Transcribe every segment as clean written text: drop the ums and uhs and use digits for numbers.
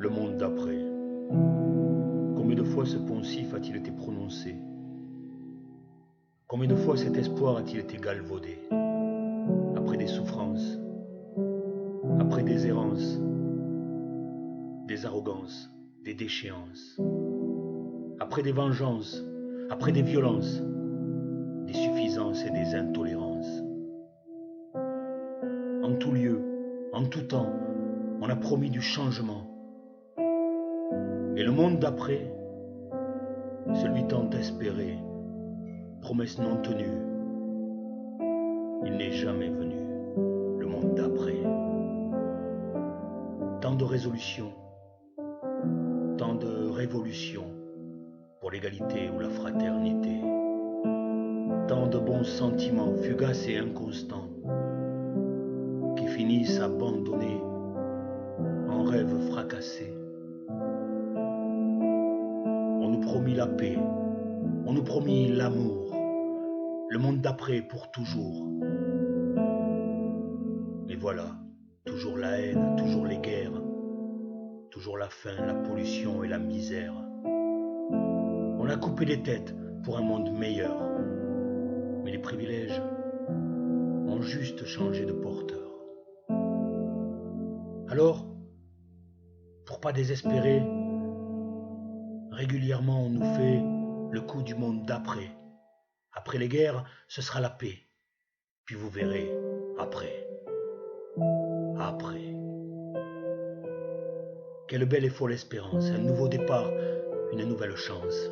Le monde d'après. Combien de fois ce poncif a-t-il été prononcé? Combien de fois cet espoir a-t-il été galvaudé? Après des souffrances, après des errances, des arrogances, des déchéances, après des vengeances, après des violences, des suffisances et des intolérances. En tout lieu, en tout temps, on a promis du changement. Et le monde d'après, celui tant espéré, promesse non tenue, il n'est jamais venu, le monde d'après. Tant de résolutions, tant de révolutions pour l'égalité ou la fraternité, tant de bons sentiments fugaces et inconstants qui finissent abandonnés en rêves fracassés. On nous promit la paix, on nous promit l'amour, le monde d'après pour toujours. Mais voilà, toujours la haine, toujours les guerres, toujours la faim, la pollution et la misère. On a coupé les têtes pour un monde meilleur, mais les privilèges ont juste changé de porteur. Alors, pour pas désespérer, régulièrement on nous fait le coup du monde d'après. Après les guerres, ce sera la paix. Puis vous verrez, après. Quelle belle et folle espérance, un nouveau départ, une nouvelle chance.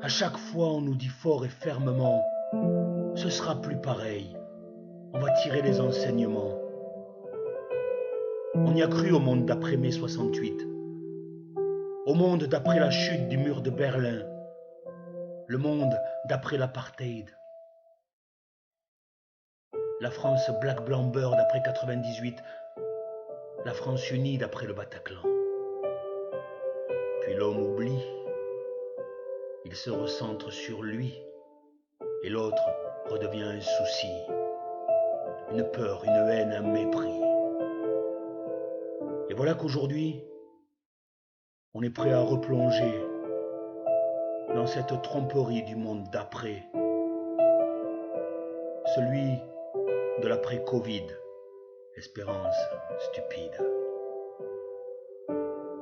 À chaque fois on nous dit fort et fermement, ce sera plus pareil, on va tirer les enseignements. On y a cru au monde d'après mai 68, au monde d'après la chute du mur de Berlin, le monde d'après l'apartheid. La France Black Blanc Beurre d'après 98, la France unie d'après le Bataclan. Puis l'homme oublie, il se recentre sur lui, et l'autre redevient un souci, une peur, une haine, un mépris. Et voilà qu'aujourd'hui, on est prêt à replonger dans cette tromperie du monde d'après, celui de l'après-Covid, espérance stupide.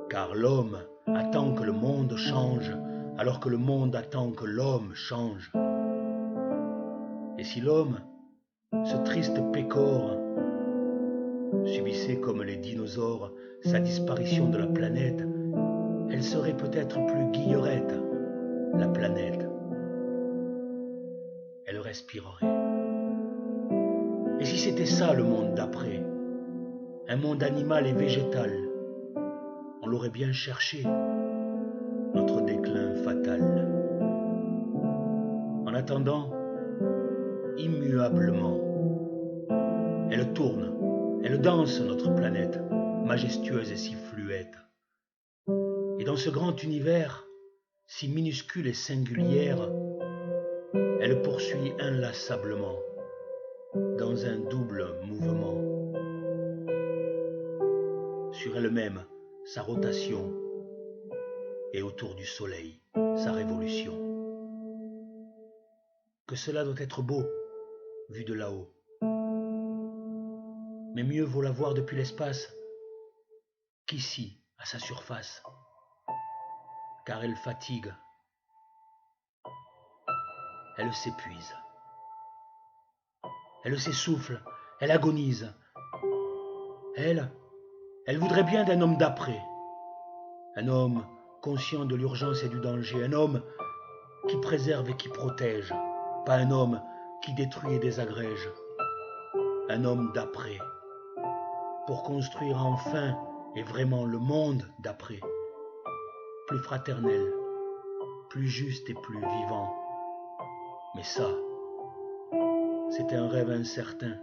Car l'homme attend que le monde change, alors que le monde attend que l'homme change. Et si l'homme, ce triste pécore, subissait comme les dinosaures sa disparition de la planète, elle serait peut-être plus guillerette, la planète. Elle respirerait. Et si c'était ça le monde d'après, un monde animal et végétal, on l'aurait bien cherché, notre déclin fatal. En attendant, immuablement, elle tourne, elle danse notre planète, majestueuse et si fluette. Et dans ce grand univers, si minuscule et singulière, elle poursuit inlassablement, dans un double mouvement. Sur elle-même, sa rotation, et autour du soleil, sa révolution. Que cela doit être beau, vu de là-haut. Mais mieux vaut la voir depuis l'espace qu'ici, à sa surface, car elle fatigue, elle s'épuise, elle s'essouffle, elle agonise. Elle voudrait bien d'un homme d'après, un homme conscient de l'urgence et du danger, un homme qui préserve et qui protège, pas un homme qui détruit et désagrège, un homme d'après, pour construire enfin et vraiment le monde d'après, plus fraternel, plus juste et plus vivant. Mais ça, c'est un rêve incertain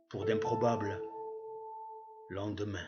pour d'improbables lendemains.